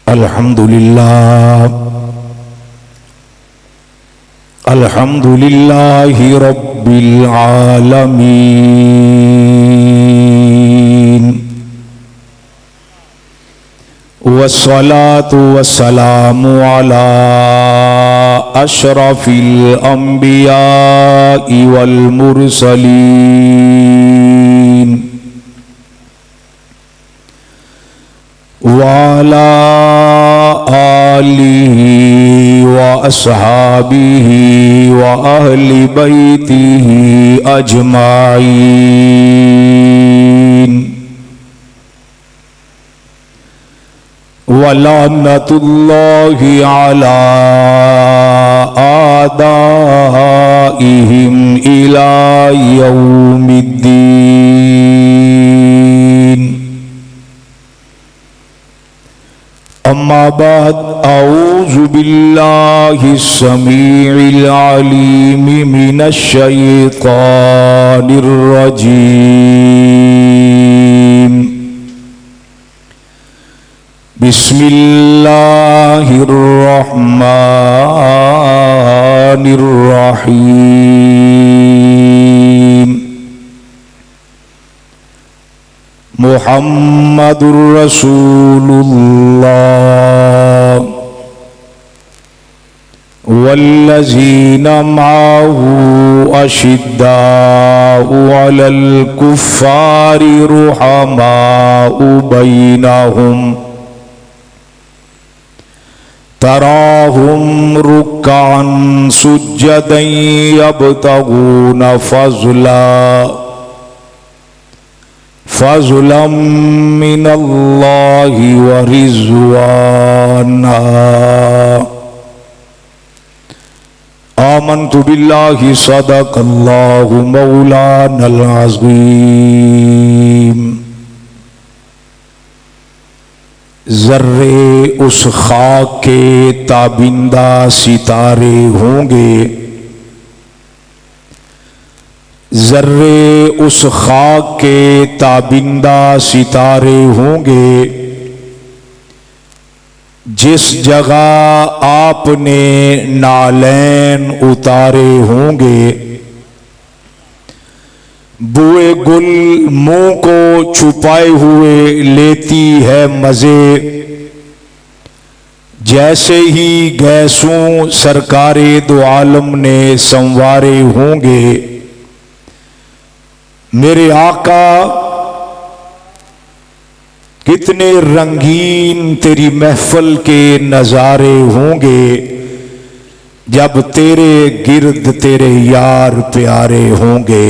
अल्हम्दुलिल्लाहि रब्बिल आलमीन वस्सलातु वस्सलामु अला अशरफिल अंबियाइ वल मुरसलीन वाला आलिहि व अस्हाबिहि व अहलि बैतिहि अजमाइन वलानतुल्लाहि अला आदाइहिम इला यौमिद्दीन। अम्मा बाद औज़ु बिल्लाहिस समीइल अलीम मिनश शैतानिर रजीम। बिस्मिल्लाहिर रहमानिर रहीम। मुहम्मदुर रसूलुल्लाह वल्लज़ीना माअहु अशिद्दाउ अलल कुफ़्फ़ारि रुहमाउ बैनहुम तराहुम रुक्कान सुज्जदन यब्तगूना फ़ज़्लन मिनल्लाहि व रिज़वाना। आमन्तु बिल्लाहि सदक़ल्लाहु मौलानल अज़ीम। ज़र्रे उस खाक के ताबिंदा सितारे होंगे, ज़र्रे उस खाक के ताबिंदा सितारे होंगे जिस जगह आपने नालैन उतारे होंगे। बुए गुल मुंह को छुपाए हुए लेती है मज़े, जैसे ही गैसों सरकारे दो आलम ने संवारे होंगे। मेरे आका कितने रंगीन तेरी महफिल के नजारे होंगे जब तेरे गिर्द तेरे यार प्यारे होंगे।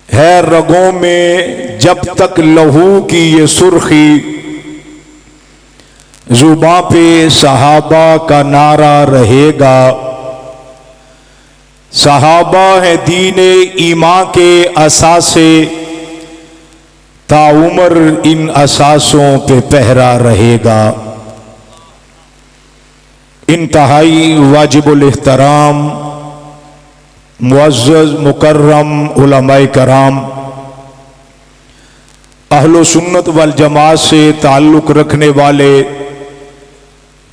है रगों में जब तक लहू की ये सुर्खी, जुबां पे सहाबा का नारा रहेगा। सहाबा है दीने ईमान के असासे, ताउमर इन असासों पे पहरा रहेगा। इंतहाई वाजिबुल एहतराम मुअज़्ज़ज़ मुकर्रम उलमाए कराम, अहलो सुन्नत वल जमात से ताल्लुक़ रखने वाले,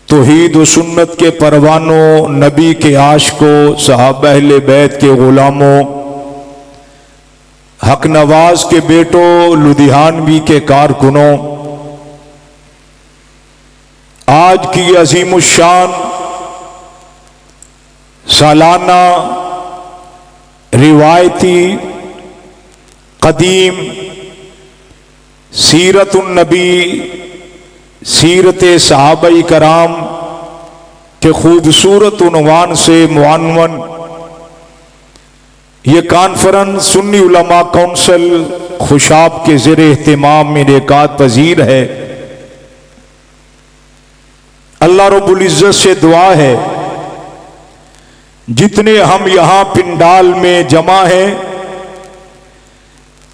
तौहीद व सुन्नत के परवानों, नबी के आशिकों, सहाबा अहले बैत के गुलामों, हक नवाज के बेटों, लुधियानवी के कारकुनों, आज की अज़ीमुश्शान सालाना रिवायती कदीम सीरतुन नबी, सीरत सहाबाई कराम के खूबसूरत उन्वान से मुअन्वन ये कॉन्फ्रेंस सुन्नी उलमा काउंसिल खुशाब के ज़ेर एहतिमाम में इनेकाद पजीर है। अल्लाह रब्बुल इज़्ज़त से दुआ है जितने हम यहां पिंडाल में जमा हैं,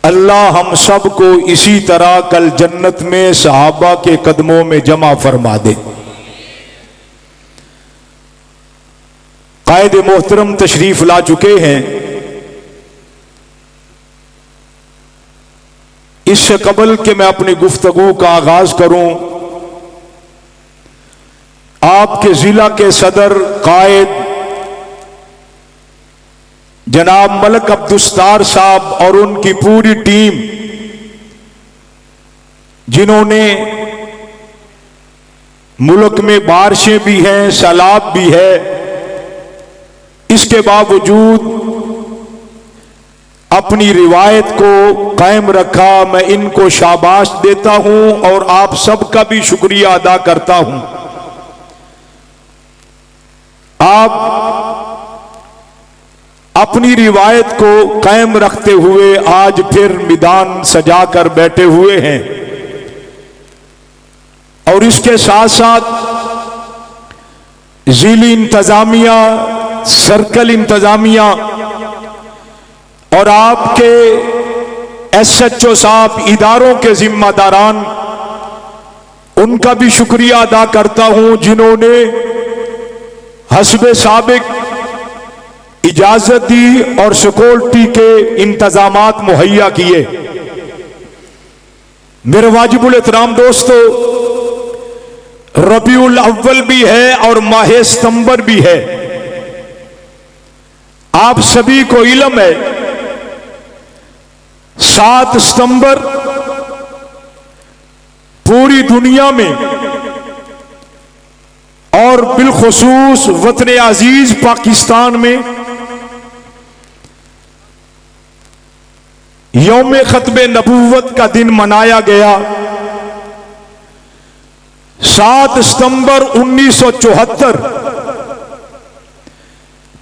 अल्लाह हम सब को इसी तरह कल जन्नत में सहाबा के कदमों में जमा फरमा दे। कायदे मोहतरम तशरीफ ला चुके हैं। इससे कबल कि मैं अपनी गुफ्तगू का आगाज करूं, आपके जिला के सदर कायद जनाब मलक अब्दुस्तार साहब और उनकी पूरी टीम, जिन्होंने मुल्क में बारिशें भी हैं, सैलाब भी है, इसके बावजूद अपनी रिवायत को कायम रखा। मैं इनको शाबाश देता हूं और आप सबका भी शुक्रिया अदा करता हूं। आप अपनी रिवायत को कायम रखते हुए आज फिर मैदान सजाकर बैठे हुए हैं और इसके साथ साथ जिली इंतजामिया, सर्कल इंतजामिया और आपके SHO साहब, इदारों के जिम्मेदारान, उनका भी शुक्रिया अदा करता हूं जिन्होंने हस्बे साबिक इजाजत दी और सिक्योरिटी के इंतजामात मुहैया किए। मेरे वाजिबुल एहतराम दोस्तों, रबीउल अव्वल भी है और माह सितंबर भी है। आप सभी को इल्म है 7 सितंबर पूरी दुनिया में और बिलखुसूस वतन अजीज पाकिस्तान में यौम खत्मे नबूवत का दिन मनाया गया। 7 सितंबर 1974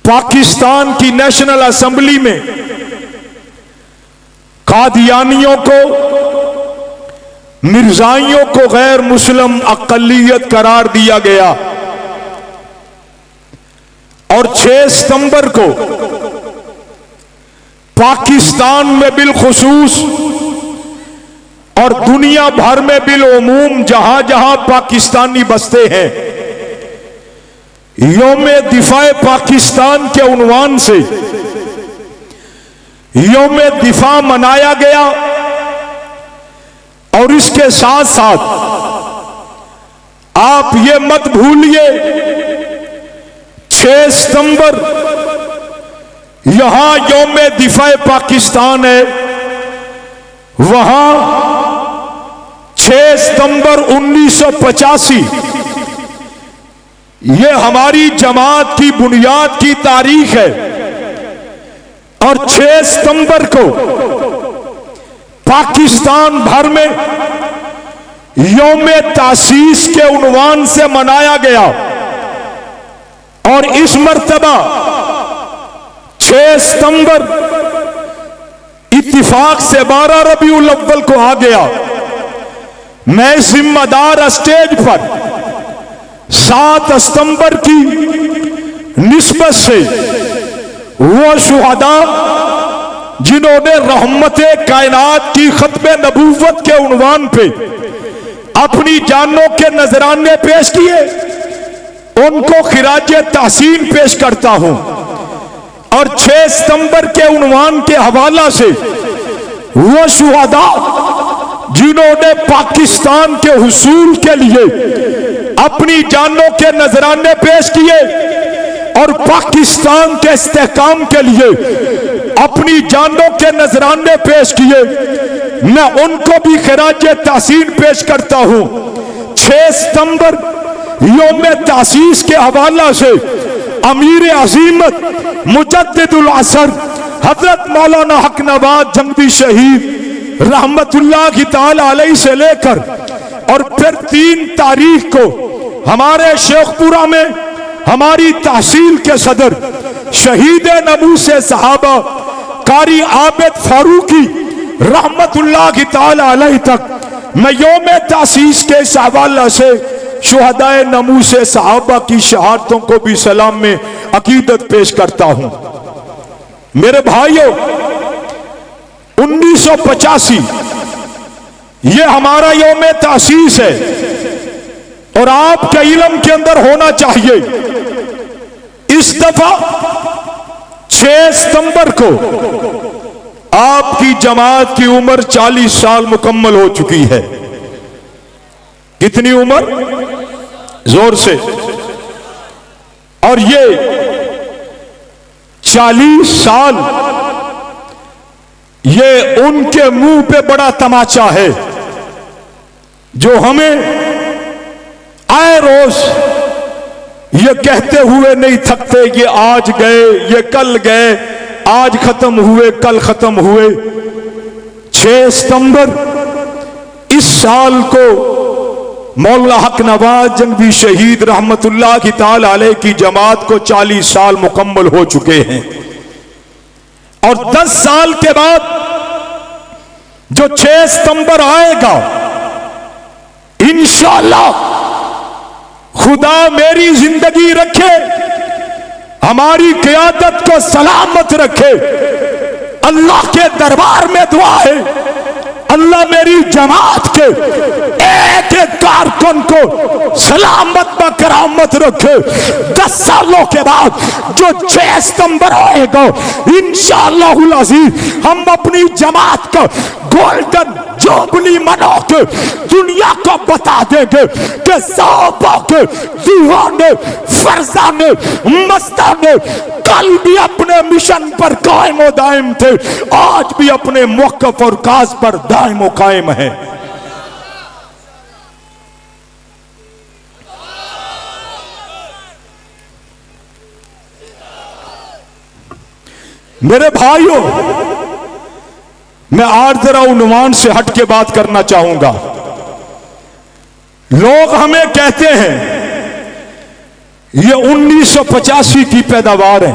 पाकिस्तान की नेशनल असेंबली में कादियानियों को, मिर्जाइयों को गैर मुस्लिम अक़लियत करार दिया गया और 6 सितंबर को पाकिस्तान में बिलखुसूस और दुनिया भर में बिलउमूम जहां जहां पाकिस्तानी बसते हैं, यौम दिफाए पाकिस्तान के उन्वान से यौम दिफा मनाया गया। और इसके साथ साथ आप ये मत भूलिए 6 सितंबर यहां यौम दिफाए पाकिस्तान है, वहां 6 सितंबर 1985 ये हमारी जमात की बुनियाद की तारीख है और 6 सितंबर को पाकिस्तान भर में यौम तासीस के उन्वान से मनाया गया। और इस मर्तबा 6 सितंबर इत्तिफाक से 12 रबीउल अव्वल को आ गया। मैं जिम्मेदार स्टेज पर 7 सितंबर की निस्बत से वो शुहदा जिन्होंने रहमते कायनात की खत्मे नबूवत के उन्वान पे अपनी जानों के नजराने पेश किए, उनको खिराजे तहसीन पेश करता हूं। और 6 सितंबर के उन्वान के हवाला से वो शुहदा जिन्होंने पाकिस्तान के हुसूल के लिए अपनी जानों के नजराने पेश किए और पाकिस्तान के इस्तेहकाम के लिए अपनी जानों के नजराने पेश किए, मैं उनको भी खिराजे तहसीन पेश करता हूं। 6 सितंबर यौम तासीस के हवाला से अमीर अजीमत मुजद्दिदुल असर हजरत मौलाना हक नवाज जंगदी शहीद रहमतुल्लाह ताला अलैहि से लेकर और फिर 3 तारीख को हमारे शेखपुरा में हमारी तहसील के सदर शहीद नबूस सहाबा कारी आबिद फारूकी रहमतुल्लाह ताला अलैहि तक मैं यौम तासीस के इस हवाला से शुहदाए नमूस सहाबा की शहादतों को भी सलाम में अकीदत पेश करता हूं। मेरे भाइयों, 1985 ये हमारा यौम तासीस है और आपके इल्म के अंदर होना चाहिए। इस दफा 6 सितंबर को आपकी जमात की उम्र 40 साल मुकम्मल हो चुकी है। कितनी उम्र? जोर से। और ये 40 साल ये उनके मुंह पे बड़ा तमाचा है जो हमें आए रोज ये कहते हुए नहीं थकते कि आज गए, ये कल गए, आज खत्म हुए, कल खत्म हुए। 6 सितंबर इस साल को मौलाना हक नवाज जंगवी शहीद रहमतुल्लाह की ताला अलैह की जमात को 40 साल मुकम्मल हो चुके हैं। और 10 साल के बाद जो 6 सितंबर आएगा, इंशाअल्लाह खुदा मेरी जिंदगी रखे, हमारी क़यादत को सलामत रखे। अल्लाह के दरबार में दुआ है, अल्लाह मेरी जमात के एक एक कारकुन को सलामत व करामत रखे। 10 सालों के बाद जो 6 सितंबर आएगा, इंशाअल्लाहुल अज़ीज़ हम अपनी जमात का गोल्डन जुबली मना के दुनिया को बता देंगे कि सहाबा के दीवाने, फरजाने, मस्ताने कल भी अपने मिशन पर कायम व दायम थे, आज भी अपने मौक़िफ़ और काज पर दायम व कायम है। मेरे भाइयों, मैं आज जरा उन्वान से हट के बात करना चाहूंगा। लोग हमें कहते हैं ये 1985 की पैदावार है।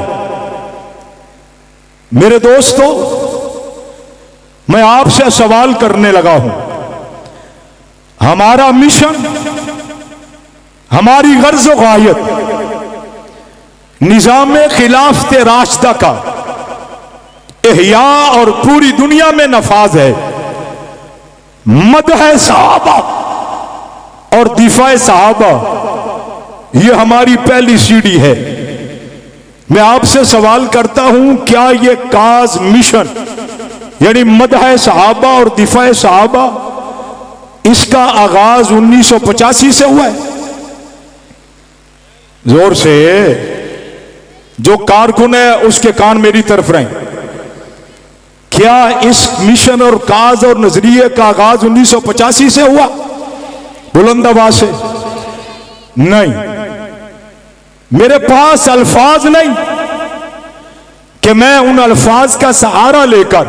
मेरे दोस्तों, मैं आपसे सवाल करने लगा हूं। हमारा मिशन, हमारी गर्ज व गायत निजाम खिलाफत राशिदा का इहया और पूरी दुनिया में नफाज है। मदह सहाबा और दिफाए सहाबा, ये हमारी पहली सीढ़ी है। मैं आपसे सवाल करता हूं, क्या ये काज मिशन यानी मदह सहाबा और दिफाए सहाबा, इसका आगाज 1985 से हुआ है? जोर से। जो कारकुन है उसके कान मेरी तरफ रहें। क्या इस मिशन और काज और नजरिए का आगाज 1985 से हुआ? बुलंद आवाज से। नहीं। मेरे पास अल्फाज नहीं कि मैं उन अल्फाज का सहारा लेकर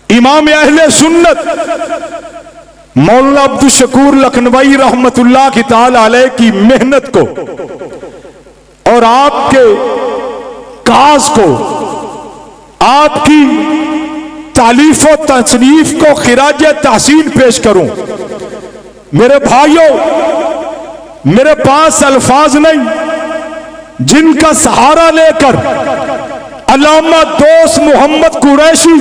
इमाम अहले सुन्नत मौलाना अब्दुल शकूर लखनवी रहमतुल्लाह की ताला अलैह की मेहनत को और आपके काज को, आपकी तालीफ और तसनीफ को खिराज तहसीन पेश करूं। मेरे भाइयों, मेरे पास अल्फाज नहीं जिनका सहारा लेकर अल्लामा दोस्त मोहम्मद कुरैशी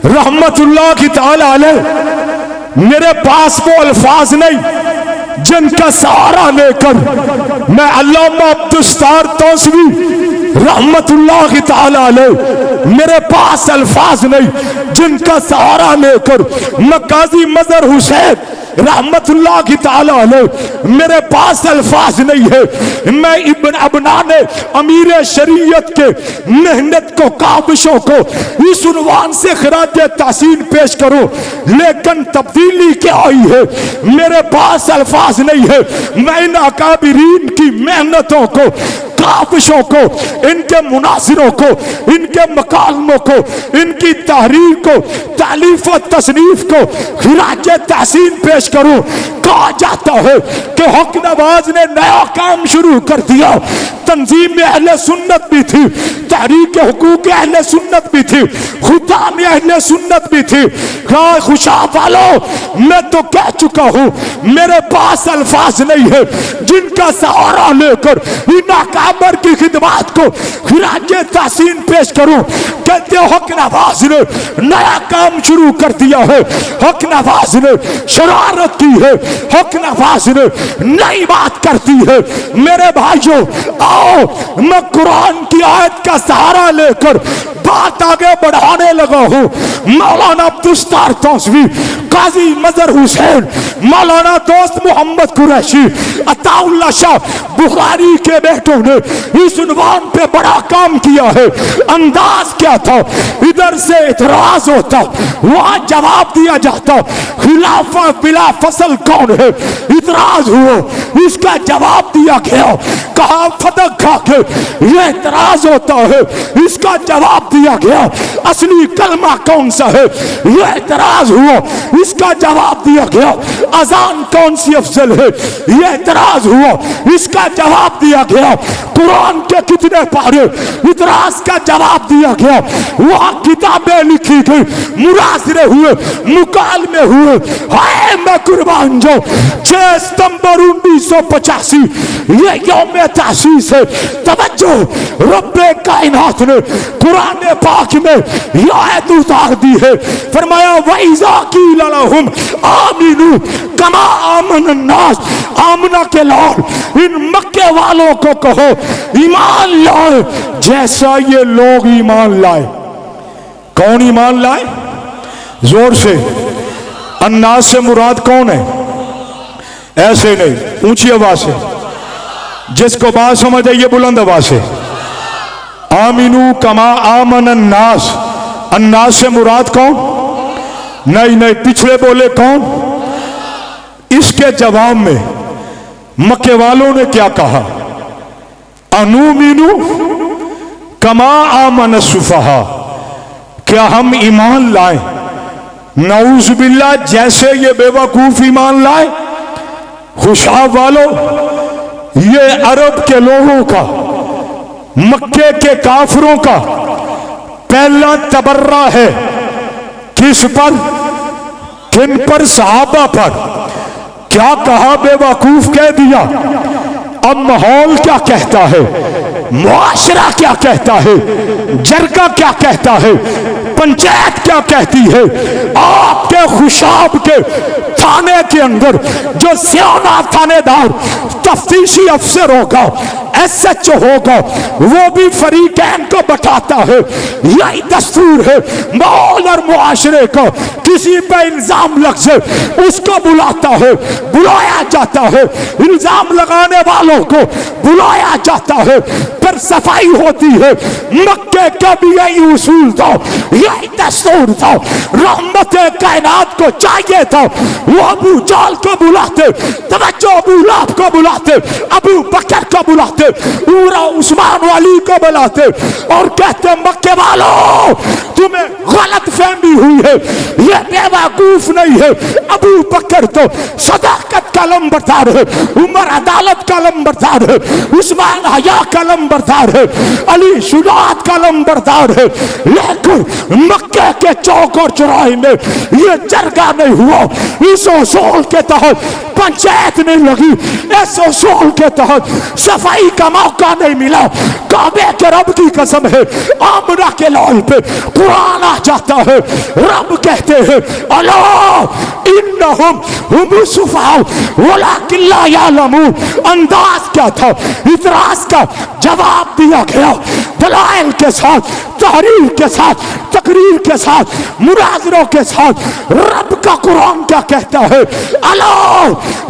रहमतुल्लाह की ताला अलैह, मेरे पास वो अल्फाज नहीं जिनका सहारा लेकर मैं अल्लामा अब्दुस्तार तौसवी रहमतुल्लाह की ताला अलैह, मेरे पास अल्फाज नहीं जिनका सहारा लेकर मैं काजी मजहर हुसैन रहमतुल्लाह की ताला अलैह, मेरे पास अल्फाज नहीं है मैं इब्न अबनाने अमीर शरीयत के मेहनत को, काबिशों को इस उन्वान से खिराज तहसीन पेश करूं। लेकिन तब्दीली क्या आई है? मेरे पास अल्फाज नहीं है मैं इन अकाबिरीन की मेहनतों को, काबिशों को, इनके मुनासिरों को, इनके मकालमों को, इनकी तहरीर को, तालीफ और तसनीफ को खिराज तहसीन पेश करूं। कहा जाता है कि हक नवाज ने नया काम शुरू कर दिया। तंजीम अहले सुन्नत भी थी, तहरीक हुकूक अहले सुन्नत भी थी, खुदाम अहले सुन्नत भी थी। खुशाब वालों, मैं तो कह चुका हूं मेरे पास अल्फाज नहीं है जिनका सहारा लेकर इन अकाबर की खिदमत को खिराज तहसीन पेश करूं। कहते हक नवाज ने नया काम शुरू कर दिया है, हक नवाज ने शरारत की है, हक नवाज ने नई बात करती है। मेरे भाइयों, आओ मैं कुरान की आयत का सहारा लेकर बात आगे बढ़ाने लगा हूं। मौलाना अब्दुस्तार तौसवी, काजी मजहर हुसैन, मौलाना दोस्त मोहम्मद कुरैशी, अताउल्लाह शाह बुखारी के बेटों ने इस उन्वान पे बड़ा काम किया है। अंदाज क्या था, इधर से इतराज होता, वहां जवाब दिया जाता, खिलाफा बिला फसल कौन है, इतराज हुआ, इसका जवाब दिया गया। कहा फतह खा के ये इतराज होता है, इसका जवाब दिया गया। असली कलमा कौन सा है, ये इतराज हुआ, इसका जवाब दिया गया। अजान कौन सी अफजल है, ये इतराज हुआ, इसका जवाब दिया गया। कुरान के कितने पारे, इतराज का जवाब दिया गया। वहां किताबें लिखी गई, मुनाजरे हुए, मुकालमे हुए। हाय मैं कुर्बान जाऊं, 6 सितंबर 1985 ये यौम तासीस है। तवज्जो, रब्बे कायनात ने कुरान पाक में ये आयत उतार दी है। फरमाया वइज़ा क़ील लहुम आमिनू कमा आमन अन्नास, आमना के लाल इन मक्के वालों को कहो ईमान लाए जैसा ये लोग ईमान लाए। कौन ईमान लाए? जोर से। अन्नास से मुराद कौन है? ऐसे नहीं, ऊंची आवाज से, जिसको बात समझ आई ये बुलंद आवाज से। आमिनू कमा आमन अन्नास, अन्नास से मुराद कौन? नहीं नहीं, पिछले बोले कौन? इसके जवाब में मक्के वालों ने क्या कहा? अनुमीनू कमा आमन सुफहा, क्या हम ईमान लाए नऊज़ बिल्लाह जैसे ये बेवकूफ ईमान लाए? खुशाब वालों, ये अरब के लोगों का, मक्के के काफिरों का पहला तबर्रा है। किस पर? किन पर? सहाबा पर। क्या कहा? बेवकूफ कह दिया। अब माहौल क्या कहता है, मुआशरा क्या कहता है, जरगा क्या कहता है, पंचायत क्या कहती है? आपके खुशाब के थाने के अंदर जो सियाना थानेदार तफ्तीशी अफसर होगा, SHO होगा, वो भी फरीकैन को बताता है। यही दस्तूर है माहौल और मुआशरे का। किसी पे इल्जाम लग जाए उसको बुलाता है, बुलाया जाता है। इल्जाम लगाने वालों को बुलाया जाता है, पर सफाई होती है। मक्के का भी यही उसूल था, यही दस्तूर था। रहमत कायनात को चाहिए था वो अबू जाल को बुलाते, तवज्जो, अबू लाहब को बुलाते, अबू बकर को बुलाते, पूरा उस्मान वाली को बुलाते और कहते मक्के वालों तुम्हें गलत फहमी हुई है, ये बेवकूफ नहीं है। अबू बकर तो सदाकत का लंबरदार है, उमर अदालत का लंबरदार है, उस्मान हया का लंबरदार है, अली शुजाअत का लंबरदार है। लेकिन मक्के के चौक और चौराहे में ये जरगा नहीं हुआ। इस उसूल के तहत पंचायत नहीं लगी, इस उसूल के तहत सफाई का मौका नहीं मिला। काबे के रब की कसम है, आमना के लाल पे कुरान आ जाता है। रब कहते हैं अला इन्नहुम हुम सुफाह वलाकिन ला यालमून। अंदाज क्या था? इतराज का जवाब दिया गया दलाइल के साथ, तहरीर के साथ, तकरीर के साथ, मुनाजरों के साथ। रब का कुरान क्या कहता है? अला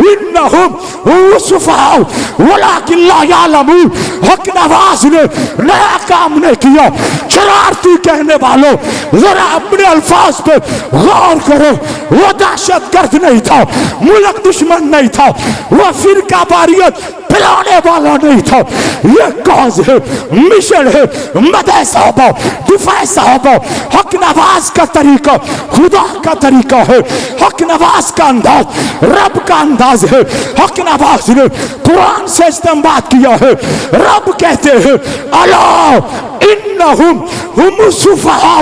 इन्नहुम हुम सुफाह वलाकिन ला यालमून। हक नवाज ने नया काम नहीं किया। शरारती कहने वालों जरा अपने अल्फाज पे गौर करो। वो दहशतगर्द नहीं था, मुल्क दुश्मन नहीं था, वो फिरका वारियत फैलाने वाला नहीं था। ये कौज है, मिशन है, मदह साहबा, दिफा साहबा। हक नवाज का तरीका खुदा का तरीका है, हक नवाज का अंदाज रब का अंदाज है। हक नवाज ने कुरान से इस्तेमाल किया है। रब कहते हैं अला इन्नहुम हुम सुफहा।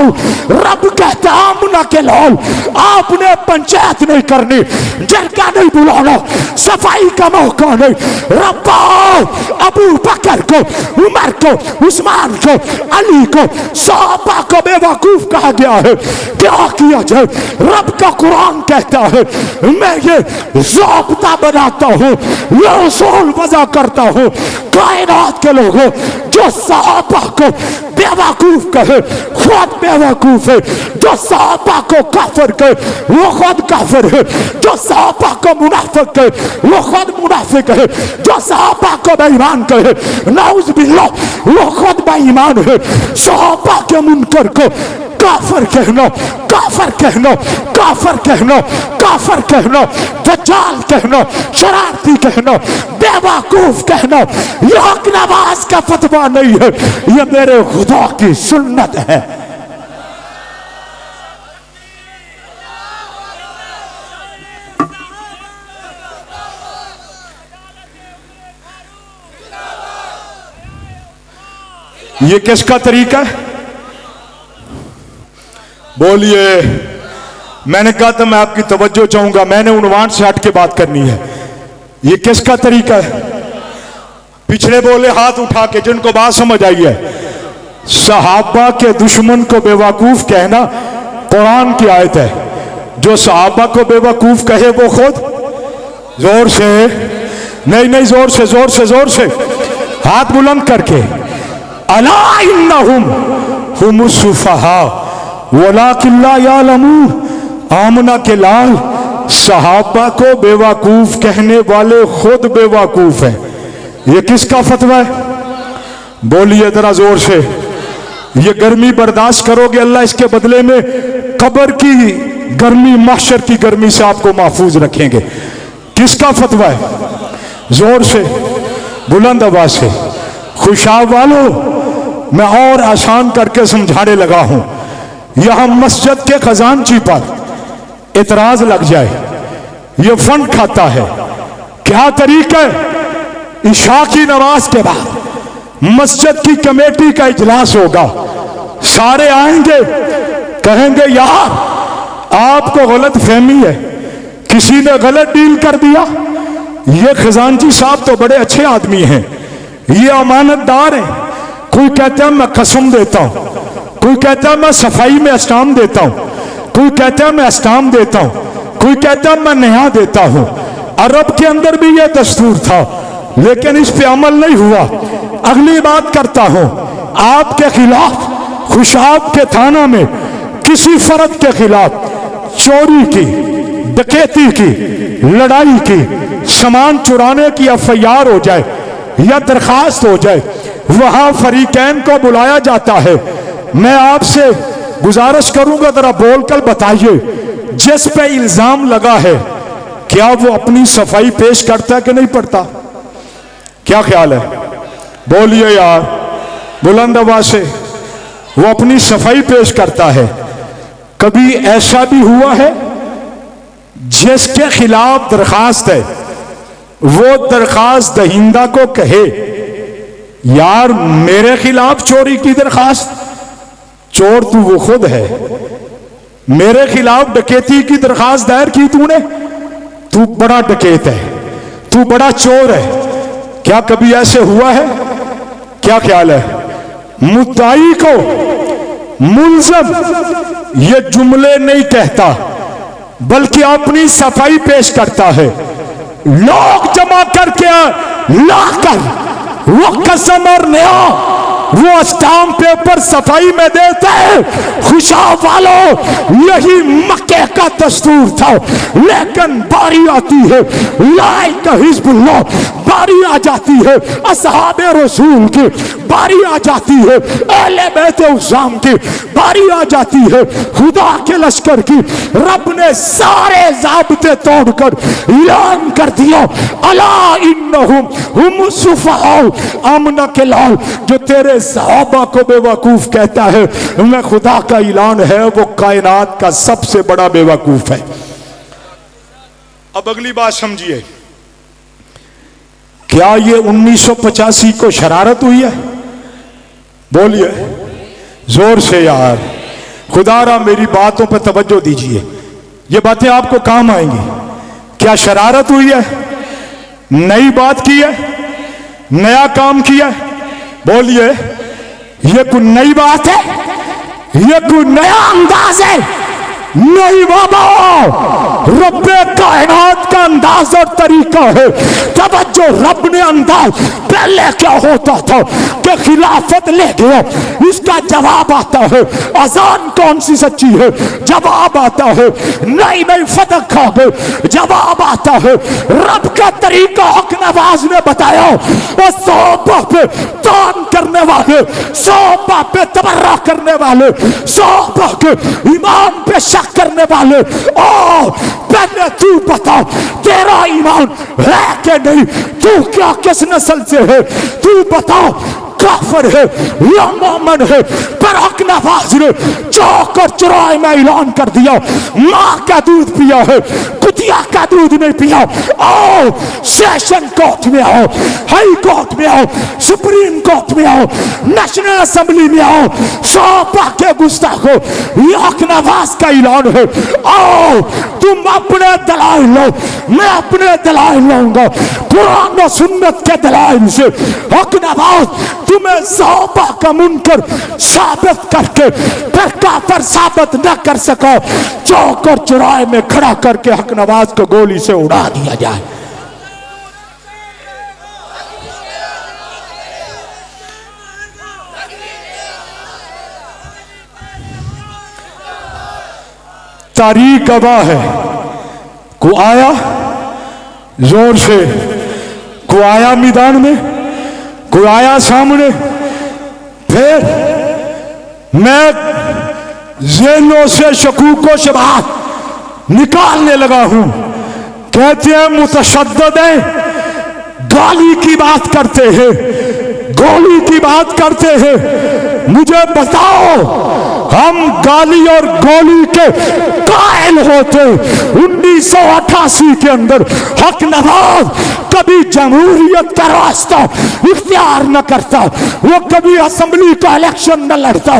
रब कहता आमना के लाल आपने पंचायत नहीं करनी, जरगा नहीं बुलाना, सफाई का मौका नहीं। रब्बा अबू बकर को, उमर को, उस्मान को, अली को, सहाबा को बेवकूफ कहा गया है। क्या किया जाए? रब का कुरान कहता है मैं ये ज़ाब्ता बनाता हूँ, ये उसूल वज़ा करता हूँ। कायनात के लोगों जो सहाबा को बेवकूफ कहे, खुद बेवकूफ है। जो सहाबा को काफिर कहे वो खुद काफिर है। जो सहाबा को मुनाफिक कहे वो खुद मुनाफिक है। जो सहाबा को बेईमान कहे नाउज़ बिल्लाह वो खुद बेईमान है। सहाबा के मुनकर को काफिर कहना, काफिर कहना, काफिर कहना, काफिर कहना, दज्जाल कहना, शरारती कहना, बेवकूफ कहना, यह नवाज का फतवा नहीं है, यह मेरे खुदा की सुन्नत है। ये किसका तरीका है? बोलिए। मैंने कहा था मैं आपकी तवज्जो चाहूंगा, मैंने उन्वान से हट के बात करनी है। ये किसका तरीका है? पिछले बोले हाथ उठा के जिनको बात समझ आई है। सहाबा के दुश्मन को बेवकूफ कहना कुरान की आयत है। जो सहाबा को बेवकूफ कहे वो खुद जोर से नहीं नहीं जोर से जोर से जोर से हाथ बुलंद करके अला इन्नहुम हुमुस सुफहा वलाकिन ला यालमून। आमना के लाल सहाबा को बेवकूफ कहने वाले खुद बेवकूफ हैं। ये किसका फतवा है? बोलिए जरा जोर से। ये गर्मी बर्दाश्त करोगे अल्लाह इसके बदले में कब्र की गर्मी, महशर की गर्मी से आपको महफूज रखेंगे। किसका फतवा है? जोर से बुलंद आवाज से। खुशाब वालों मैं और आसान करके समझाने लगा हूं। यहां मस्जिद के खजानची पर इतराज लग जाए, यह फंड खाता है। क्या तरीका है? इशा की नमाज के बाद मस्जिद की कमेटी का इजलास होगा, सारे आएंगे, कहेंगे यार आपको गलत फहमी है, किसी ने गलत डील कर दिया। ये खजानची साहब तो बड़े अच्छे आदमी हैं, ये अमानतदार हैं। कोई कहता है मैं कसम देता हूं, कोई कहता है मैं सफाई में अस्टाम देता हूं, कोई कहता है मैं अस्टाम देता हूं, कोई कहता है मैं नया देता हूं। अरब के अंदर भी यह दस्तूर था लेकिन इस पे अमल नहीं हुआ। अगली बात करता हूं, आपके खिलाफ खुशाब के थाना में किसी फर्द के खिलाफ चोरी की, डकैती की, लड़ाई की, सामान चुराने की एफआईआर हो जाए या दरखास्त हो जाए, वहां फरीकैन को बुलाया जाता है। मैं आपसे गुजारिश करूंगा जरा बोलकर बताइए, जिस पे इल्जाम लगा है क्या वो अपनी सफाई पेश करता है कि नहीं पड़ता? क्या ख्याल है? बोलिए यार बुलंद आवाज से। वो अपनी सफाई पेश करता है। कभी ऐसा भी हुआ है जिसके खिलाफ दरखास्त है वो दरखास्त दहिंदा को कहे यार मेरे खिलाफ चोरी की दरखास्त, चोर तू वो खुद है, मेरे खिलाफ डकैती की दरखास्त दायर की तूने, तू बड़ा डकैत है, तू बड़ा चोर है। क्या कभी ऐसे हुआ है? क्या ख्याल है? मुद्दाई को मुल्ज़म ये जुमले नहीं कहता बल्कि अपनी सफाई पेश करता है। लोग जमा करके लाकर वो कसम और नया वो स्टाम्प पेपर सफाई में देते हैं। खुशाब वालों यही मक्के का दस्तूर था, लेकिन बारी आती है लाइक हिज़्बुल्लाह, बारी आ जाती है असहाबे रसूल की, बारी आ जाती है अहले बैत उज़्ज़ाम की, बारी आ जाती है खुदा के लश्कर की। रब ने सारे ज़ाब्ते तोड़कर ऐलान कर दिया अला इन्नहुम हुमुस सुफ़हा। आमना के लाल जो तेरे सहाबा को बेवकूफ कहता है, मैं खुदा का ऐलान है वो कायनात का सबसे बड़ा बेवकूफ है। अब अगली बात समझिए, क्या ये 1985 को शरारत हुई है? बोलिए जोर से यार, खुदारा मेरी बातों पर तवज्जो दीजिए, ये बातें आपको काम आएंगी। क्या शरारत हुई है? नई बात की है, नया काम किया है? बोलिए ये कोई नई बात है? ये कोई नया अंदाज है? नहीं बाबा, रब्बे कायनात का अंदाज और तरीका है। तवज्जो, रब ने अंदाज पहले क्या होता था कि खिलाफत ले गया, इसका जवाब आता है। अजान कौन सी सच्ची है, जवाब आता है। नहीं नहीं फतह खा गए, जवाब आता है। रब का तरीका हक नवाज ने बताया। और 100 बाप पे तान करने वाले, 100 बाप पे तबर्रा करने वाले, 100 बाप के ईमान पे शक करने वाले, ओ पहले तू बता तेरा ईमान है कि नहीं, तू क्या किस नस्ल से है, तू बता काफिर है या मोमिन है। पर हक नवाज ने चौक और चौराहे में ऐलान कर दिया, माँ का दूध पिया है, कुतिया का दूध नहीं पिया। आओ सेशन कोर्ट में आओ, हाई कोर्ट में आओ, सुप्रीम कोर्ट में आओ, नेशनल असेंबली में आओ, 100 के गुस्ताखो, ये हक नवाज का ऐलान है। आओ तुम अपने दलाइल लो, मैं अपने दलाइल लाऊंगा, कुरान और सुन्नत के दलाइल से। हक नवाज तुम्हें 100 का मुनकर साबित करके फिर काफिर साबित न कर सको, चौक और चौराहे में खड़ा करके हक नवाज को गोली से उड़ा दिया जाए। तारीख गवाह है, को आया जोर से, को आया मैदान में, को आया सामने। फिर मैं ज़हनों से शकूको शबात निकालने लगा हूं। कहते हैं मुतशद्दिद हैं, गाली की बात करते हैं, गोली की बात करते हैं। मुझे बताओ हम गाली और गोली के कायल होते 1988 के अंदर। हक नवाज कभी जमहूरियत का रास्ता इख्तियार न करता, वो कभी असेंबली का इलेक्शन न लड़ता।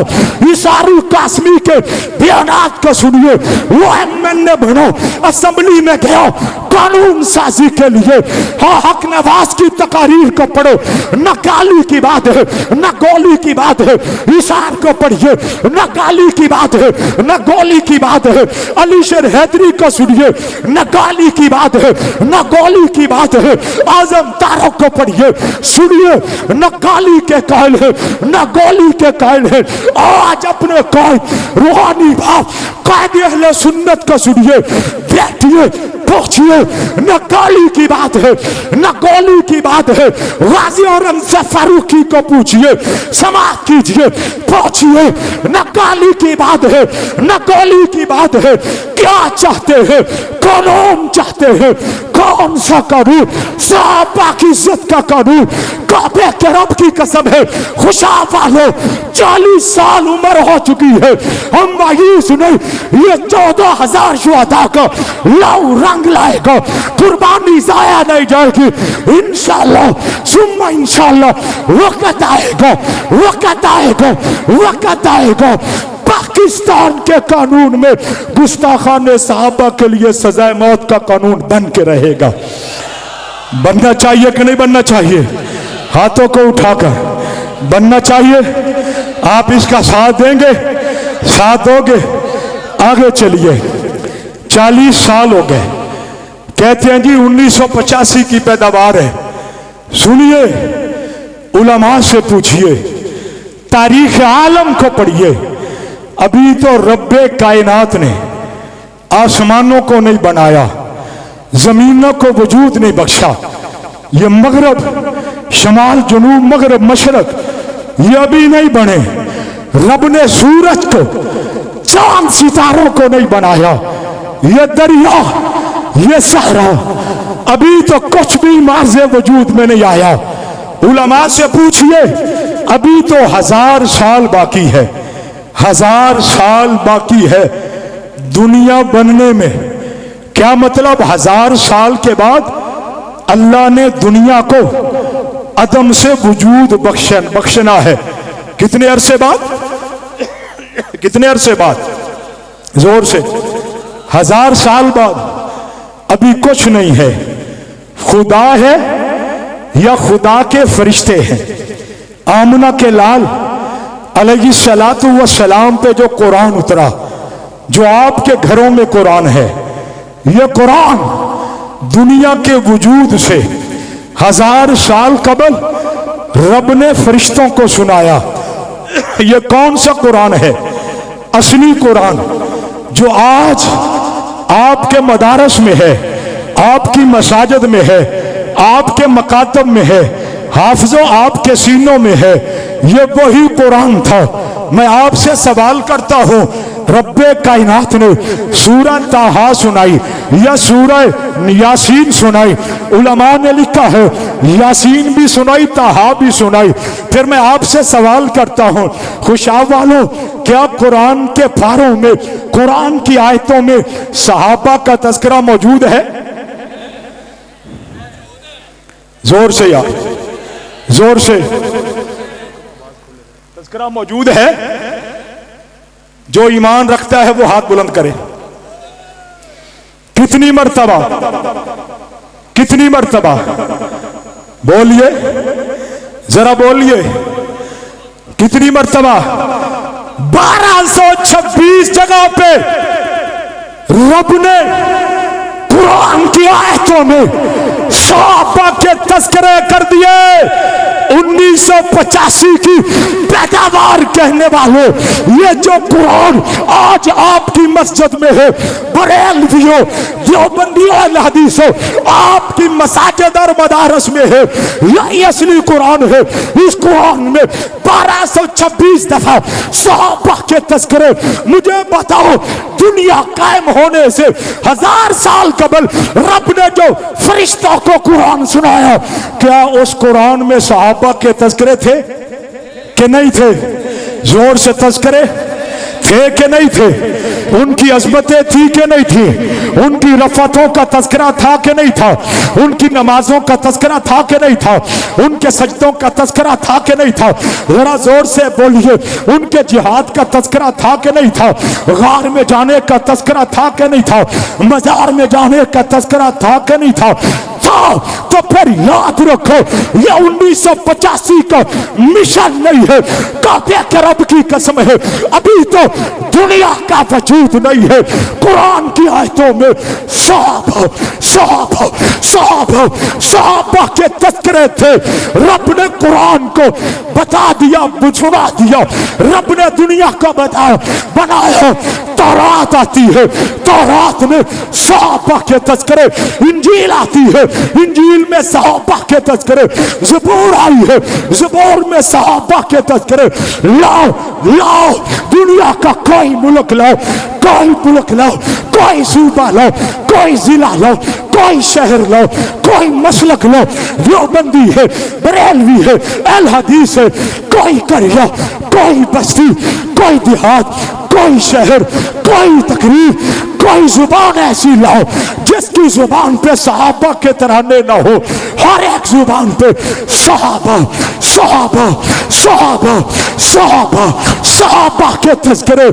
इशारू कासमी के बयानात को सुनिए, वो एमएनए बनो, असेंबली में गया कानून साजी के लिए। हाँ, हक नवाज की तकारीर को पढ़ो, न गाली की बात है न गोली की बात है। इशार को पढ़िए, न गाली की बात है न गोली की बात है। अली शेर हैदरी को सुनिए, न गाली की बात है न गोली की बात है। आजम तारक को पढ़िए, सुनिए, न गाली के कायल है न गोली के कायल है। आज अपने कायद रूहानी बाप कायदे अहले सुन्नत को सुनिए, बैठिए, पूछिए, न गाली की बात है न गोली की बात है। गाजी औरंगजेब फारूकी को पूछिए, समाज कीजिए, पूछिए, न गाली की बात है न गोली की बात है। क्या चाहते हैं, कानून चाहते हैं, कौन सा कानून? सहाबा की इज्जत का कानून। काबे के रब की कसम है, खुशा वालों 40 साल उम्र हो चुकी है, हम मायूस नहीं। ये 14,000 शुहदा का लव रंग लाएगा, कुर्बानी जाया नहीं जाएगी। इंशाल्लाह सुम्मा इंशाल्लाह वक्त आएगा, वक्त आएगा, वक्त आएगा। पाकिस्तान के कानून में गुस्ताखाने साहबा के लिए सजाए मौत का कानून बन के रहेगा। बनना चाहिए कि नहीं बनना चाहिए? हाथों को उठाकर बनना चाहिए। आप इसका साथ देंगे, साथ दोगे? आगे चलिए। 40 साल हो गए, कहते हैं जी 1985 की पैदावार है। सुनिए, उलमा से पूछिए, तारीख आलम को पढ़िए। अभी तो रब्बे कायनात ने आसमानों को नहीं बनाया, जमीनों को वजूद नहीं बख्शा। ये मगरब, शमाल, जनूब, मगरब, मशरक ये अभी नहीं बने। रब ने सूरज को, चांद सितारों को नहीं बनाया। ये दरिया, ये सहरा अभी तो कुछ भी मार्ज़े वजूद में नहीं आया। उलमा से पूछिए, अभी तो 1000 साल बाकी है, 1000 साल बाकी है दुनिया बनने में। क्या मतलब? 1000 साल के बाद अल्लाह ने दुनिया को अदम से वजूद बख्शना है। कितने अरसे बाद? कितने अरसे बाद? जोर से। 1000 साल बाद। अभी कुछ नहीं है। खुदा है या खुदा के फरिश्ते हैं? आमना के लाल अलैहिस्सलातु वस्सलाम पे जो कुरान उतरा जो आपके घरों में कुरान है, ये कुरान दुनिया के वजूद से 1000 साल कबल रब ने फरिश्तों को सुनाया। ये कौन सा कुरान है? असली कुरान जो आज आपके मदारस में है, आपकी मसाजिद में है, आपके मकातब में है, हाफिजों आपके सीनों में है। ये वही कुरान था। मैं आपसे सवाल करता हूं, रब्बे कायनात ने सूरह ताहा सुनाई या सूरह यासीन सुनाई? उलमा ने लिखा है यासीन भी सुनाई, ताहा भी सुनाई। फिर मैं आपसे सवाल करता हूं, खुशाब वालों, क्या कुरान के पारों में, कुरान की आयतों में सहाबा का तज़किरा मौजूद है? जोर से यार, जोर से। तज़किरा मौजूद है? जो ईमान रखता है वो हाथ बुलंद करे। कितनी मर्तबा, कितनी मर्तबा? बोलिए जरा, बोलिए कितनी मर्तबा? 1226 जगह पे रब ने कुरान की आयतों में सहाबा के तज़किरे कर दिए। 1985 की पैदावार कहने वाले ये जो कुरान आज आपकी मस्जिद में है, बरेलवियों, देवबंदियों, अहले हदीसों, आपकी मसाजिद और मदारस में है, यही असली कुरान है। इस कुरान में 1226 दफा सहाबा के तज़किरे। मुझे बताओ, दुनिया कायम होने से 1000 साल कबल रब ने जो फरिश्तों को कुरान सुनाया, क्या उस कुरान में सहाबा के तज़किरे थे कि नहीं थे? जोर से तज़किरे थे कि नहीं थे? उनकी अज़मतें थी कि नहीं थी? उनकी रफ़तों का तज़किरा था कि नहीं था? उनकी नमाजों का तज़किरा था कि नहीं था? उनके सजदों का तज़किरा था कि नहीं था? जरा जोर से बोलिए, उनके जिहाद का तज़किरा था कि नहीं था? गार में जाने का तज़किरा था कि नहीं था? मज़ार में जाने का तज़किरा था कि नहीं था? तो फिर याद रखो, ये 1985 का मिशन नहीं है। काबे के रब की कसम है, अभी तो दुनिया का वजूद नहीं है। कुरान की आयतों में सहाबा के तज़किरे थे। रब ने कुरान को बता दिया, बुझवा दिया। रब ने दुनिया को बनाया। तौरात आती है, तौरात में सहाबा के तज़किरे। इंजील आती है, इंजील में सहाबा के तज़किरे। ज़बूर आई है, ज़बूर में सहाबा के तज़किरे। लाओ लाओ, दुनिया का कोई मुल्क लाओ, कोई मुल्क लाओ, कोई सूबा लाओ, कोई जिला लाओ, कोई शहर लाओ, कोई मसलक लाओ, देवबंदी है, बरेलवी है, अहले हदीस है, कोई करिया, कोई बस्ती, कोई देहात, कोई शहर, कोई तकरीर, कोई जुबान ऐसी लाओ जिसकी जुबान पे सहाबा के तराने ना हो। हर एक जुबान पे सहाबा सहाबा सहाबा सहाबा सहाबा के तज़किरे।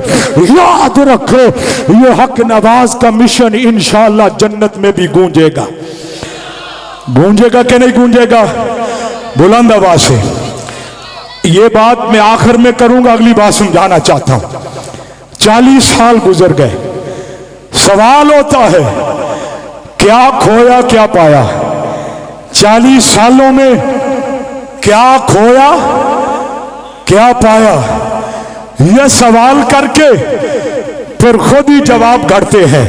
याद रखो, ये हक नवाज का मिशन इंशाअल्लाह जन्नत में भी गूंजेगा। गूंजेगा कि नहीं गूंजेगा? बुलंद आवाज से ये बात मैं आखिर में करूंगा, अगली बात समझाना चाहता हूं। 40 साल गुजर गए, सवाल होता है क्या खोया क्या पाया? 40 सालों में क्या खोया क्या पाया? यह सवाल करके फिर खुद ही जवाब करते हैं,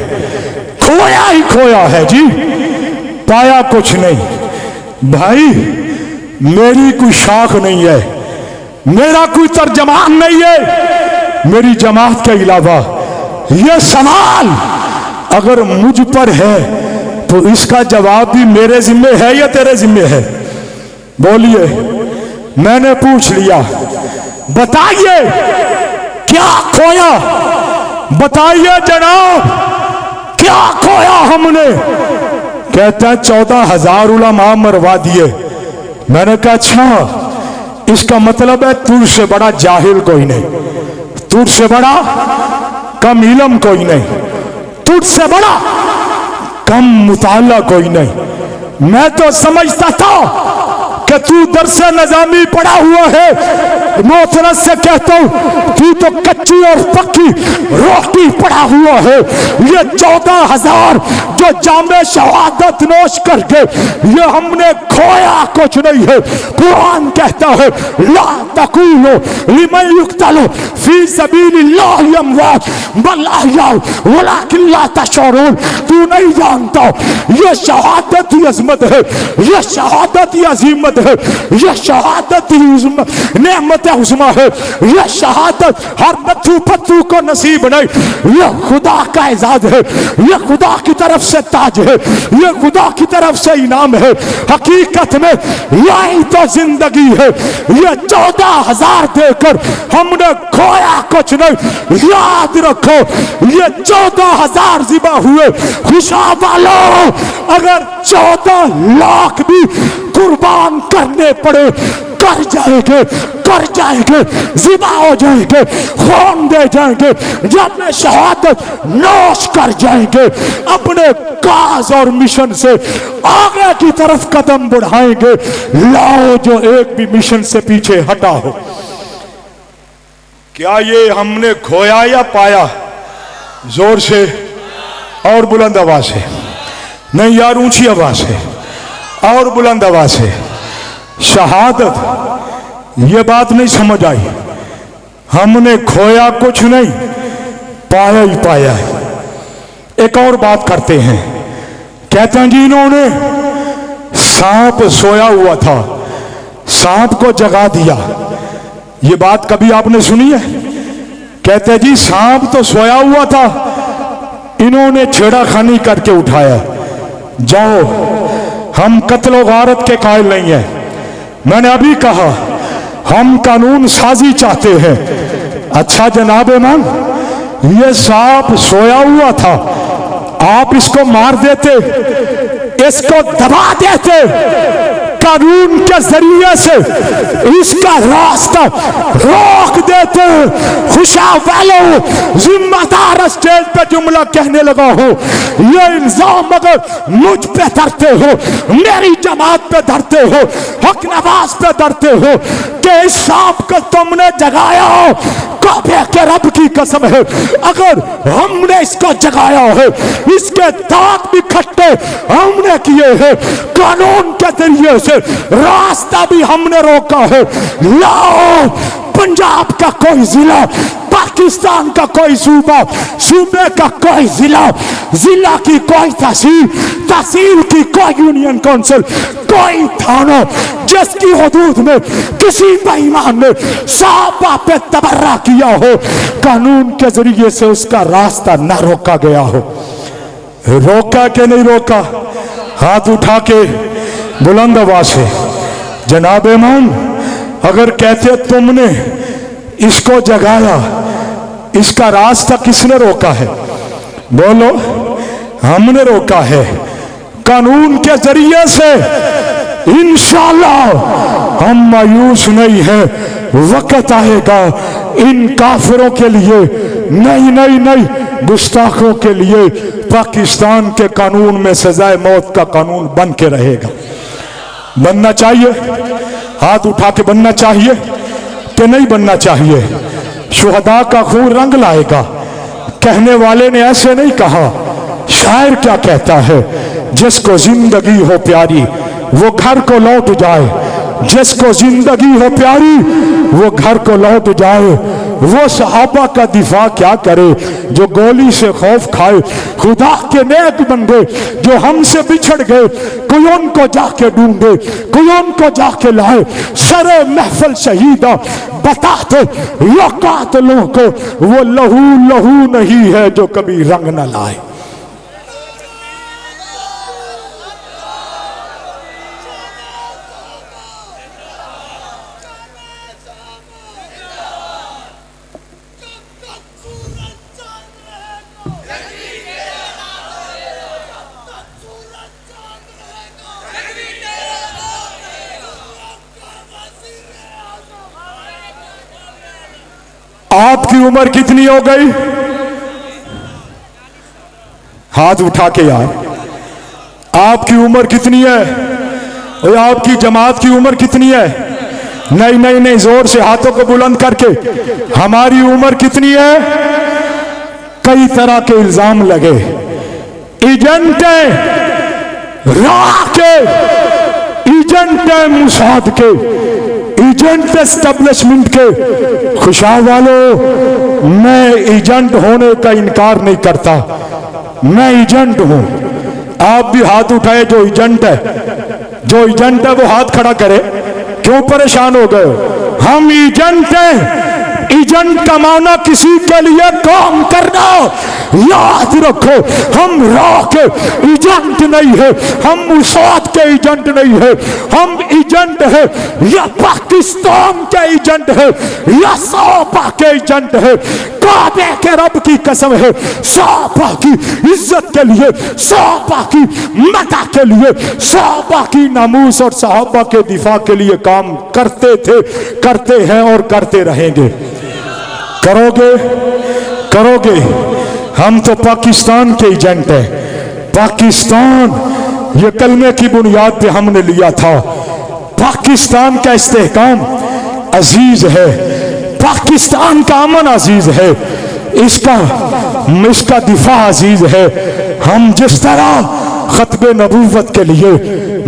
खोया ही खोया है जी, पाया कुछ नहीं। भाई मेरी कोई शाख नहीं है, मेरा कोई तर्जमान नहीं है मेरी जमात के अलावा। यह सवाल अगर मुझ पर है तो इसका जवाब भी मेरे जिम्मे है या तेरे जिम्मे है? बोलिए। मैंने पूछ लिया, बताइए क्या खोया? बताइए जनाब, क्या खोया हमने? कहता है 14,000 उलमा मरवा दिए। मैंने कहा अच्छा, इसका मतलब है तुझसे बड़ा जाहिल कोई नहीं, तुझसे बड़ा कम इल्म कोई नहीं, तुझसे बड़ा कम मुताला कोई नहीं। मैं तो समझता था कि कि तू दरसे नजामी पड़ा हुआ है, मोहतरत से कहता हूं तू तो कच्ची और पक्की रोटी पड़ा हुआ है। ये 14,000 जो जामे शहादत नोश कर गए, ये हमने खोया कुछ नहीं है। कुरान कहता है ला तकूलो लिमन युक्तलो फी सबीलिल्लाहि अमवात बल अहयाउ वलाकिन ला तशऊरून। तू नहीं जानता ये शहादत ही अजमत है, ये शहादत ही अजीमत है, ये शहादत ही नेमत उज़्मा है। ये शहादत हर नथु पत्थू को नसीब नहीं, ये खुदा का एजाज है, ये खुदा की तरफ से ताज है, ये खुदा की तरफ से इनाम है। हकीकत में यही तो जिंदगी है। ये 14,000 देकर हमने खोया कुछ नहीं। याद रखो ये 14,000 ज़िबा हुए, खुशा वालों अगर 14 लाख भी कुर्बान करने पड़े कर जाएंगे, कर जाएंगे, ज़िबा हो जाएंगे, खून दे जाएंगे, जब में शहादत नोश कर जाएंगे, अपने काज और मिशन से आगे की तरफ कदम बढ़ाएंगे। लाओ जो एक भी मिशन से पीछे हटा हो। क्या ये हमने खोया या पाया? जोर से और बुलंद आवाज से, नहीं यार ऊंची आवाज से और बुलंद आवाज से। शहादत ये बात नहीं समझ आई, हमने खोया कुछ नहीं, पाया ही पाया है। एक और बात करते हैं, कहते हैं जी इन्होंने सांप सोया हुआ था, सांप को जगा दिया। ये बात कभी आपने सुनी है? कहते हैं जी सांप तो सोया हुआ था, इन्होंने छेड़ाखानी करके उठाया। जाओ हम कत्ल गारत के कायल नहीं है। मैंने अभी कहा हम कानून साजी चाहते हैं। अच्छा जनाब इमाम, ये सांप सोया हुआ था, आप इसको मार देते, इसको दबा देते, कानून के जरिए से इसका रास्ता रोक देते। खुशा वालों जिम्मेदार स्टेज पे जुमला कहने लगा हो, ये इल्जाम अगर मुझ पे धरते हो, मेरी जमात पे धरते हो, हक नवाज पे धरते हो कि इस सांप को तुमने जगाया हो, काबे के रब की कसम है अगर हमने इसको जगाया है, इसके दांत भी खट्टे हमने किए हैं, कानून के जरिए से रास्ता भी हमने रोका है। लाओ पंजाब का कोई जिला, पाकिस्तान का कोई सूबा, सूबे का कोई जिला, जिला की कोई तहसील, तहसील की कोई यूनियन काउंसिल, कोई थाना जिसकी हुदूद में किसी बेईमान ने साहबा पे तबर्रा किया हो, कानून के जरिए से उसका रास्ता न रोका गया हो। रोका के नहीं रोका? हाथ उठा के बुलंद आवाज से जनाब इमाम, अगर कहते तुमने इसको जगाया, इसका रास्ता किसने रोका है? बोलो। हमने रोका है कानून के जरिए से। इंशाअल्लाह हम मायूस नहीं है, वक्त आएगा इन काफिरों के लिए, नहीं नहीं नहीं, गुस्ताखों के लिए पाकिस्तान के कानून में सजाए मौत का कानून बन के रहेगा। बनना चाहिए? हाथ उठा के बनना चाहिए कि नहीं बनना चाहिए? शुहदा का खून रंग लाएगा। कहने वाले ने ऐसे नहीं कहा, शायर क्या कहता है, जिसको जिंदगी हो प्यारी वो घर को लौट जाए, जिसको जिंदगी हो प्यारी वो घर को लौट जाए। वो सहाबा का दिफा क्या करे जो गोली से खौफ खाए। खुदा के नेक बंदे जो हमसे बिछड़ गए, कोई उनको जाके ढूंढे, कोई उनको जाके लाए। सरे महफल शहीदा बता दो यो कातलों को, वो लहू लहू नहीं है जो कभी रंग न लाए। आपकी उम्र कितनी हो गई? हाथ उठा के यार, आपकी उम्र कितनी है? आपकी जमात की उम्र कितनी है? नहीं नहीं नहीं, जोर से हाथों को बुलंद करके, हमारी उम्र कितनी है? कई तरह के इल्जाम लगे, एजेंट है राह के, एजेंट है मुसाद के, एजेंट एस्टेब्लिशमेंट के। खुशा वालों, मैं एजेंट होने का इनकार नहीं करता, मैं एजेंट हूं। आप भी हाथ उठाए जो एजेंट है, जो एजेंट है वो हाथ खड़ा करे। क्यों परेशान हो गए? हम एजेंट हैं। एजेंट का माना किसी के लिए काम करना। याद रखो, हम राह के एजेंट नहीं है, हम मुसाद के एजेंट नहीं है, हम एजेंट है या पाकिस्तान के एजेंट है या सापा के एजेंट है। काबे के रब की कसम है, सापा की इज्जत के लिए, सापा की मदद के लिए, सापा की नामूस और साहबा के दिफा के लिए काम करते थे, करते हैं और करते रहेंगे। करोगे? करोगे? हम तो पाकिस्तान के एजेंट हैं। पाकिस्तान ये कलमे की बुनियाद पे हमने लिया था। पाकिस्तान का इस्तेहकाम अजीज है, पाकिस्तान का अमन अजीज है, इसका दिफा अजीज है। हम जिस तरह खतबे नबूवत के लिए,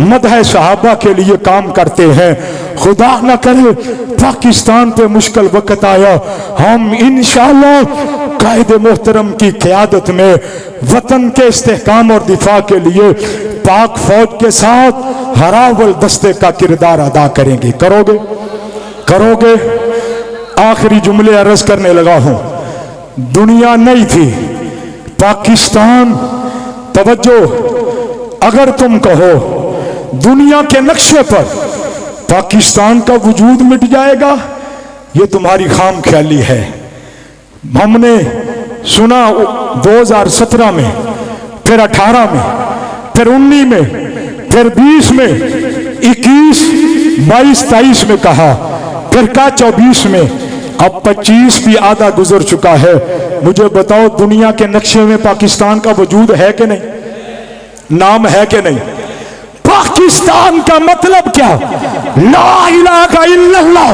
मदह सहाबा के लिए काम करते हैं, खुदा न करे पाकिस्तान पे मुश्किल वक्त आया, हम इंशाअल्लाह कायदे मोहतरम की क़यादत में वतन के इस्तेहकाम और दिफा के लिए पाक फौज के साथ हरावल दस्ते का किरदार अदा करेंगे। करोगे? करोगे? आखिरी जुमले अर्ज करने लगा हूं। दुनिया नहीं थी, पाकिस्तान, तवज्जो, अगर तुम कहो दुनिया के नक्शे पर पाकिस्तान का वजूद मिट जाएगा, ये तुम्हारी खाम ख्याली है। हमने सुना 2017 में, फिर 18 में, फिर 19 में, फिर 20 में, 21, 22, 23 में कहा, फिर कहा 24 में, अब 25 भी आधा गुजर चुका है। मुझे बताओ दुनिया के नक्शे में पाकिस्तान का वजूद है कि नहीं? नाम है कि नहीं? पाकिस्तान का मतलब क्या? ला इलाहा इल्लल्लाह,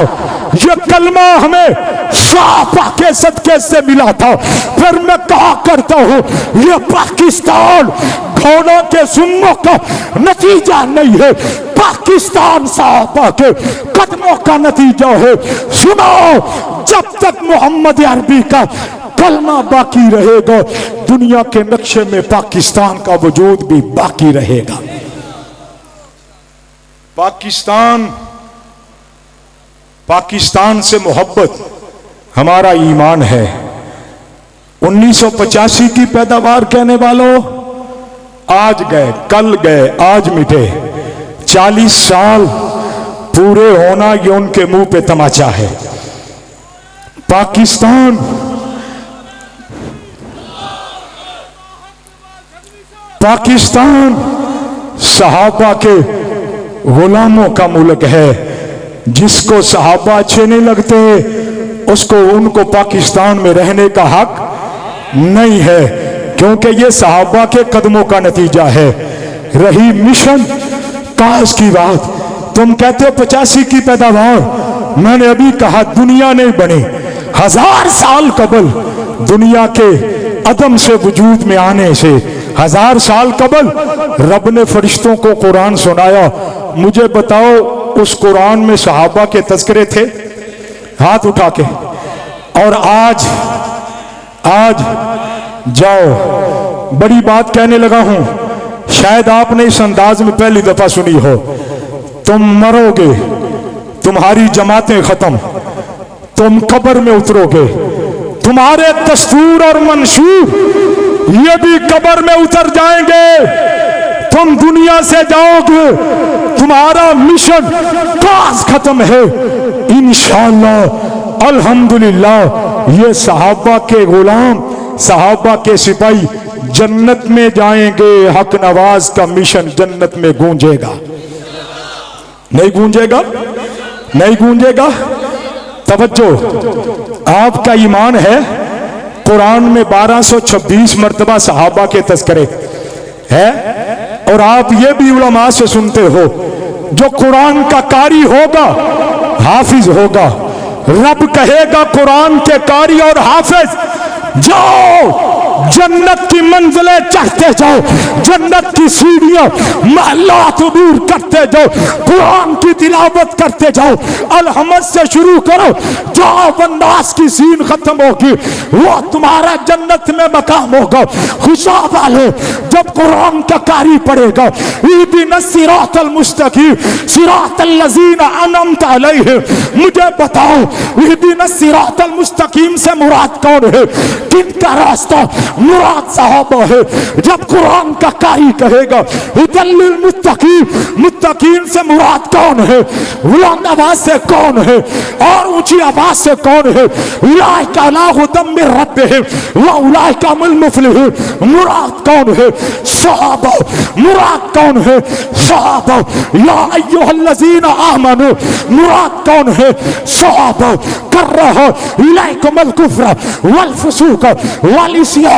ये कलमा हमें सापा के सदके से मिला था। फिर मैं कहा करता हूं, ये पाकिस्तान घोड़ों के सुन्नों का नतीजा नहीं है, पाकिस्तान सापा के कदमों का नतीजा है। सुनो, जब तक मोहम्मद अरबी का कलमा बाकी रहेगा, दुनिया के नक्शे में पाकिस्तान का वजूद भी बाकी रहेगा। पाकिस्तान से मोहब्बत हमारा ईमान है। 1985 की पैदावार कहने वालों, आज गए, कल गए, आज मिटे। 40 साल पूरे होना ये उनके मुंह पे तमाचा है। पाकिस्तान सहाबा के गुलामों का मुल्क है। जिसको सहाबा अच्छे नहीं लगते, उसको उनको पाकिस्तान में रहने का हक नहीं है, क्योंकि ये सहाबा के कदमों का नतीजा है। रही मिशन काश की बात, तुम कहते हो 85 की पैदावार, मैंने अभी कहा दुनिया नहीं बनी। 1000 साल कबल दुनिया के अदम से वजूद में आने से 1000 साल कबल रब ने फरिश्तों को कुरान सुनाया। मुझे बताओ उस कुरान में सहाबा के तज़किरे थे? हाथ उठा के। और आज जाओ, बड़ी बात कहने लगा हूं, शायद आपने इस अंदाज में पहली दफा सुनी हो। तुम मरोगे, तुम्हारी जमातें खत्म, तुम कब्र में उतरोगे, तुम्हारे दस्तूर और मंशूर ये भी कब्र में उतर जाएंगे। तुम दुनिया से जाओगे, तुम्हारा मिशन काज खत्म है। इंशाअल्लाह अल्हम्दुलिल्लाह ये सहाबा के गुलाम, सहाबा के सिपाही जन्नत में जाएंगे। हक नवाज का मिशन जन्नत में गूंजेगा। नहीं गूंजेगा? नहीं गूंजेगा? तवज्जो, आपका ईमान है। कुरान में 1226 मर्तबा सहाबा के तज़किरे है, और आप ये भी उलमा से सुनते हो जो कुरान का कारी होगा हाफिज होगा। रब कहेगा कुरान के कारी और हाफिज, जाओ जन्नत की मंजिलें चढ़ते जाओ, जन्नत की सीढ़ियां महलात दूर करते जाओ, कुरान की तिलावत करते जाओ, अल-हमद से शुरू करो, जाओ वन्नास की सीन खत्म होगी, वो तुम्हारा जन्नत में मकाम होगा। खुशा वाले जब कुरान का कारी पड़ेगा, इहदिना सिरातल मुस्तकीम सिरातल लज़ीना अनअमता अलैहिम, मुझे बताओ इहदिना सिरातल मुस्तकीम से मुराद कौन है, किनका रास्ता मुराद साहबा है। जब कुरान का कारी कहेगा हुदल्लिल मुत्तकीन, मुत्तकीन से मुराद कौन है, बुलंद आवाज से कौन है और ऊंची आवाज से कौन है, उलाइका अला हुदम मिर रब्बिहिम व उलाइका हुमुल मुफ्लिहून, मुराद कौन है, सहाबा, मुराद कौन है, सहाबा, या अय्युहल्लज़ीना आमनू, मुराद कौन है, सहाबा, करहा इलैकुमुल कुफ्र वल फुसूक वल इस्यान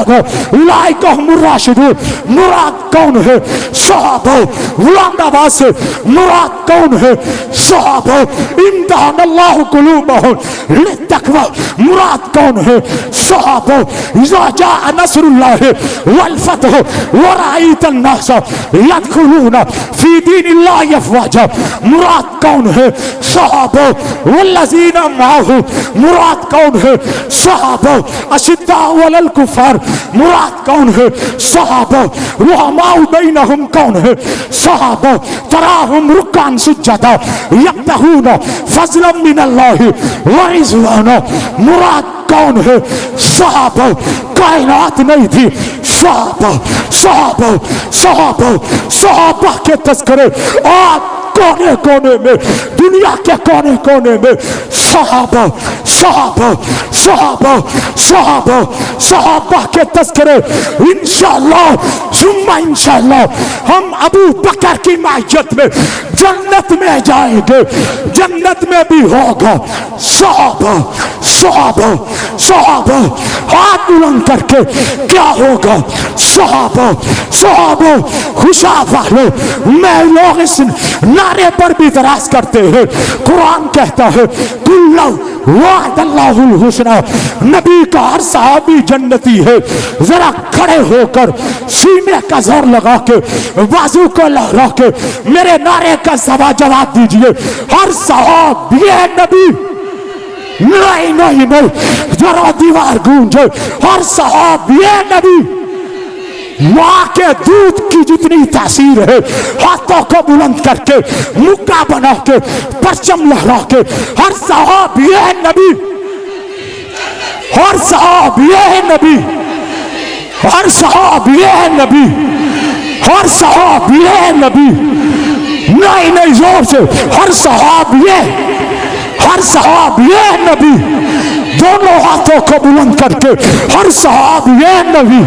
उलाइका हुमुर राशिदून, मुराद कौन है, सहाबा, बुलंद आवाज से मुराद कौन है, सहाबा, इम्तहानल्लाहु कुलूबहुम लित्तक़वा, मुराद कौन है, सहाबा, इज़ा जाअ नस्रुल्लाहि वल फतह व रअयतन नास यदखुलूना फी दीनिल्लाहि अफ़वाजा, मुराद कौन है, सहाबा, वल्लज़ीना माअहु, मुराद कौन है, सहाबा, अशिद्दाउ अलल कुफ़ार, मुराद कौन है, सहाबा, रुहमाउ बैनहुम कौन है, सहाबा, तराहुम रुक्कान सुज्जदा यब्तगूना फज़लन मिनल्लाहि व रिज़वाना, मुराद कौन है, सहाबा, कायनात नहीं थी, सहाबा, सहाबा, सहाबा, सहाबा के तज़किरे आज कोने कोने में, दुनिया के कोने कोने में सहाबा, सहाबा, सहाबा, सहाबा, सहाबा के तज़किरे इंशाअल्लाह सुम्मा इंशाअल्लाह हम अबू बकर की मायत में जन्नत में जाएंगे, जन्नत में भी होगा सहाबा, सहाबा, सहाबा, हाथ बुलंद करके क्या होगा, सहाबा, सहाबा, खुशा वाले, मैं लोग इस नारे पर भी इतराज करते हैं, कुरान कहता है कुल्लू वादल्लाहुल हुस्ना, नबी का हर सहाबी जन्नती है। जरा खड़े होकर सीने का जोर लगा के बाजू को लहरा के मेरे नारे का जवाब दीजिए, हर सहाबी नबी, नहीं नहीं नहीं, जरा दीवार गूंजे, हर सहाबी नबी, माँ के दूध की जितनी तासीर है, हाथों को बुलंद करके मुक्का बना के परचम लहरा के हर सहाबी नबी, हर सहाबी नबी, हर सहाबी नबी, हर सहाबी नबी, नहीं नहीं जोर से, हर सहाबी, हर सहाबी नबी, दोनों हाथों को बुलंद करके हर सहाबी नबी,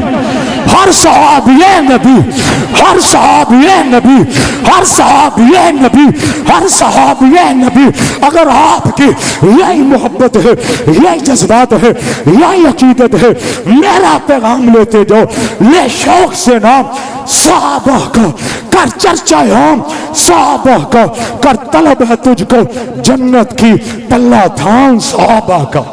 हर सहाबी नबी, हर सहाबी नबी, हर सहाबी नबी, हर सहाबी नबी। अगर आपकी यही मोहब्बत है, यही जज्बात है, यही अकीदत है, मेरा पैगाम लेते जाओ, ले शौक से नाम सहाबा का, कर चर्चा हम सहाबा का, कर तलब है तुझको जन्नत की, तल्ला थान सहाबा का।